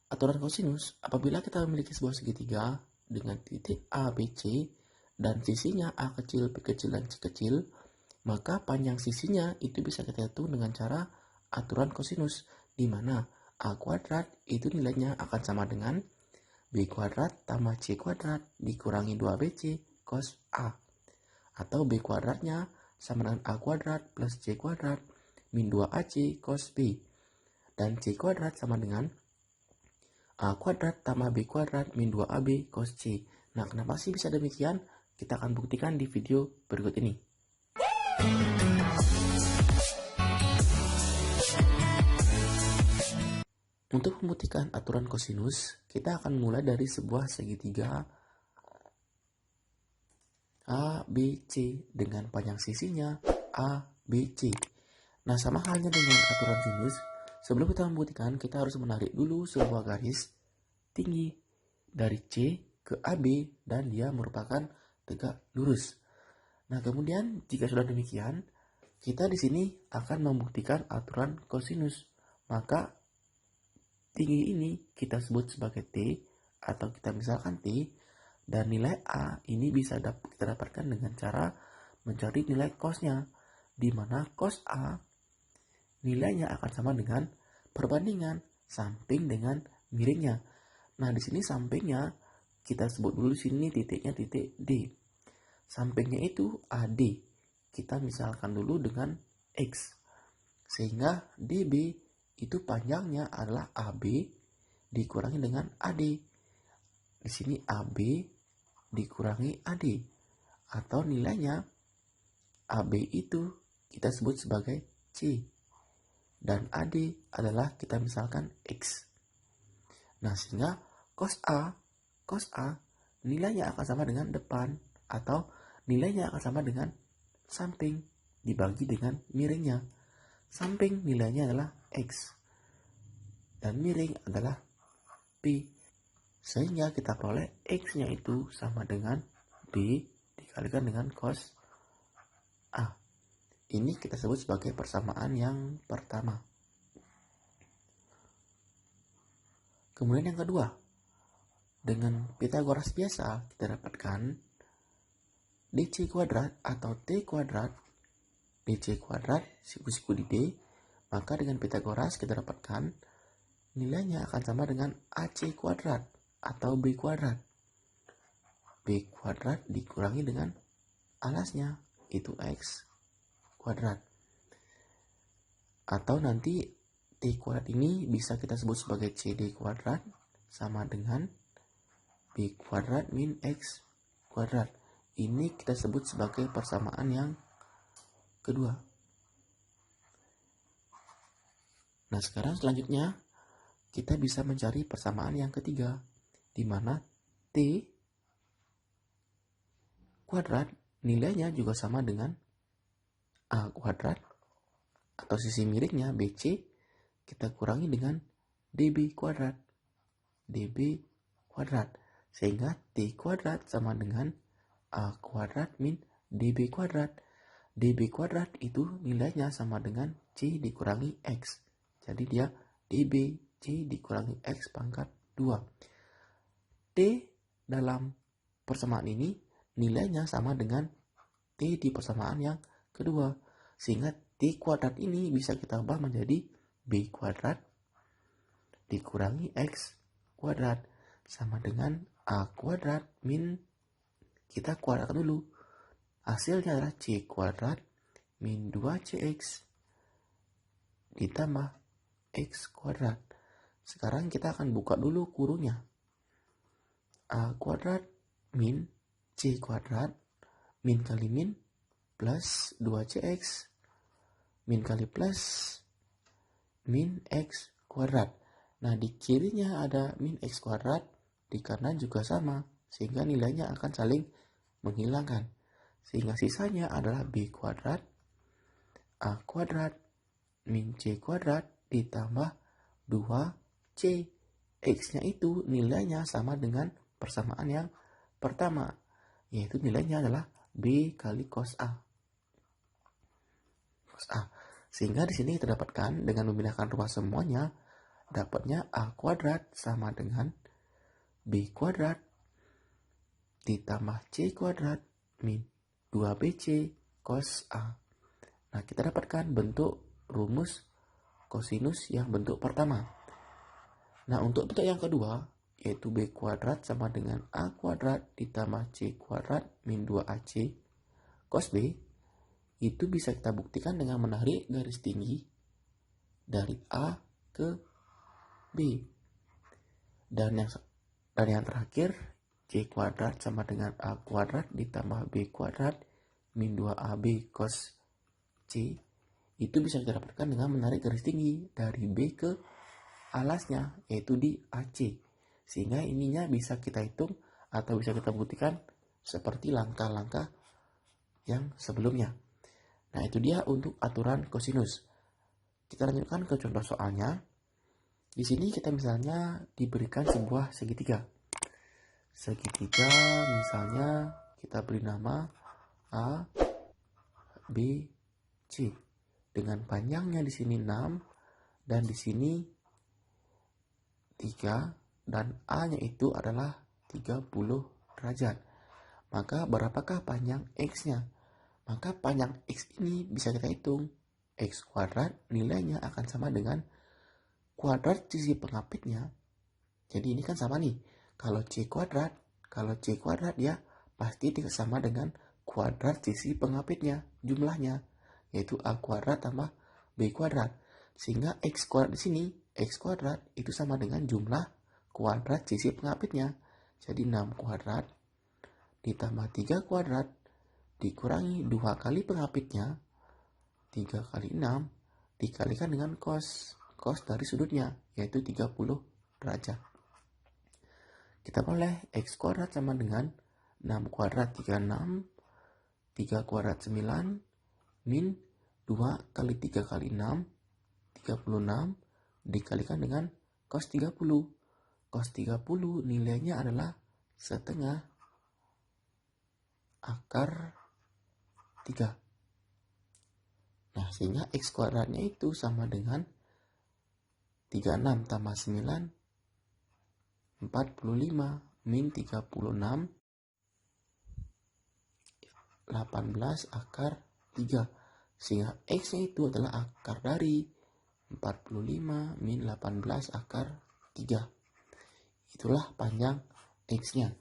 Aturan kosinus, apabila kita memiliki sebuah segitiga dengan titik A, B, C, dan sisinya A kecil, B kecil, dan C kecil, maka panjang sisinya itu bisa kita hitung dengan cara aturan kosinus, di mana A kuadrat itu nilainya akan sama dengan B kuadrat tambah C kuadrat dikurangi 2BC cos A. Atau B kuadratnya sama dengan A kuadrat plus C kuadrat min 2AC cos B. Dan C kuadrat sama dengan A kuadrat tambah B kuadrat min 2AB cos C. Nah, kenapa sih bisa demikian? Kita akan buktikan di video berikut ini. Untuk membuktikan aturan kosinus, kita akan mulai dari sebuah segitiga A, B, C dengan panjang sisinya A, B, C. Nah, sama halnya dengan aturan sinus, sebelum kita membuktikan, kita harus menarik dulu sebuah garis tinggi dari C ke AB dan dia merupakan tegak lurus. Nah, kemudian jika sudah demikian, kita di sini akan membuktikan aturan kosinus. Maka tinggi ini kita sebut sebagai T atau kita misalkan T, dan nilai A ini bisa kita dapatkan dengan cara mencari nilai cosnya, di mana cos A nilainya akan sama dengan perbandingan samping dengan miringnya. Nah, di sini sampingnya kita sebut dulu sini titiknya titik D. Sampingnya itu AD. Kita misalkan dulu dengan X. Sehingga DB itu panjangnya adalah AB dikurangi dengan AD. Di sini AB dikurangi AD. Atau nilainya AB itu kita sebut sebagai C. Dan AD adalah kita misalkan X. Nah, sehingga cos A nilainya akan sama dengan depan atau nilainya akan sama dengan samping dibagi dengan miringnya. Samping nilainya adalah X dan miring adalah P, sehingga kita peroleh X-nya itu sama dengan B dikalikan dengan cos A. Ini kita sebut sebagai persamaan yang pertama. Kemudian yang kedua, dengan Pythagoras biasa kita dapatkan DC kuadrat atau T kuadrat, DC kuadrat siku-siku di D, maka dengan Pythagoras kita dapatkan nilainya akan sama dengan AC kuadrat atau B kuadrat. B kuadrat dikurangi dengan alasnya, itu X kuadrat. Atau nanti T kuadrat ini bisa kita sebut sebagai CD kuadrat sama dengan B kuadrat min X kuadrat. Ini kita sebut sebagai persamaan yang kedua. Nah, sekarang selanjutnya kita bisa mencari persamaan yang ketiga, di mana T kuadrat nilainya juga sama dengan A kuadrat atau sisi miringnya BC kita kurangi dengan DB kuadrat. DB kuadrat. Sehingga T kuadrat sama dengan A kuadrat min DB kuadrat. DB kuadrat itu nilainya sama dengan C dikurangi X. Jadi dia DB C dikurangi X pangkat 2. T dalam persamaan ini nilainya sama dengan T di persamaan yang kedua. Sehingga T kuadrat ini bisa kita ubah menjadi B kuadrat dikurangi X kuadrat sama dengan A kuadrat min, kita kuadratkan dulu, hasilnya adalah C kuadrat min 2CX ditambah X kuadrat. Sekarang kita akan buka dulu kurungnya. A kuadrat min C kuadrat min kali min plus 2CX min kali plus min X kuadrat. Nah, di kirinya ada min X kuadrat, di kanan juga sama, sehingga nilainya akan saling menghilangkan. Sehingga sisanya adalah B kuadrat A kuadrat min C kuadrat ditambah 2C. X-nya itu nilainya sama dengan persamaan yang pertama, yaitu nilainya adalah B kali cos A. Cos A. Sehingga di sini kita dapatkan dengan memindahkan ruas semuanya, Dapatnya A kuadrat sama dengan B kuadrat ditambah C kuadrat min 2BC cos A. Nah, kita dapatkan bentuk rumus kosinus yang bentuk pertama. Nah, untuk bentuk yang kedua, yaitu B kuadrat sama dengan A kuadrat ditambah C kuadrat min 2AC cos B, itu bisa kita buktikan dengan menarik garis tinggi dari A ke B. Dan yang terakhir, C kuadrat sama dengan A kuadrat ditambah B kuadrat min 2AB cos C, itu bisa kita dapatkan dengan menarik garis tinggi dari B ke alasnya, yaitu di AC. Sehingga ininya bisa kita hitung atau bisa kita buktikan seperti langkah-langkah yang sebelumnya. Nah, itu dia untuk aturan kosinus. Kita lanjutkan ke contoh soalnya. Di sini kita misalnya diberikan sebuah segitiga. Segitiga misalnya kita beri nama A, B, C. Dengan panjangnya di sini 6 dan di sini 3 dan A-nya itu adalah 30 derajat. Maka berapakah panjang X-nya? Maka panjang X ini bisa kita hitung. X kuadrat nilainya akan sama dengan kuadrat sisi pengapitnya. Jadi ini kan sama nih. Kalau C kuadrat ya pasti sama dengan kuadrat sisi pengapitnya, jumlahnya, yaitu A kuadrat tambah B kuadrat. Sehingga X kuadrat di sini, X kuadrat itu sama dengan jumlah kuadrat sisi pengapitnya. Jadi 6 kuadrat ditambah 3 kuadrat dikurangi 2 kali pengapitnya, 3 kali 6 dikalikan dengan cos dari sudutnya, yaitu 30 derajat. Kita boleh X kuadrat sama dengan 6 kuadrat 36, 3 kuadrat 9, min 2 kali 3 kali 6, 36, dikalikan dengan cos 30. Cos 30 nilainya adalah setengah akar 3. Nah, sehingga X kuadratnya itu sama dengan 36 tambah 9, 45 min 36, 18 akar 3. Sehingga X-nya itu adalah akar dari 45 min 18 akar 3. Itulah panjang X-nya.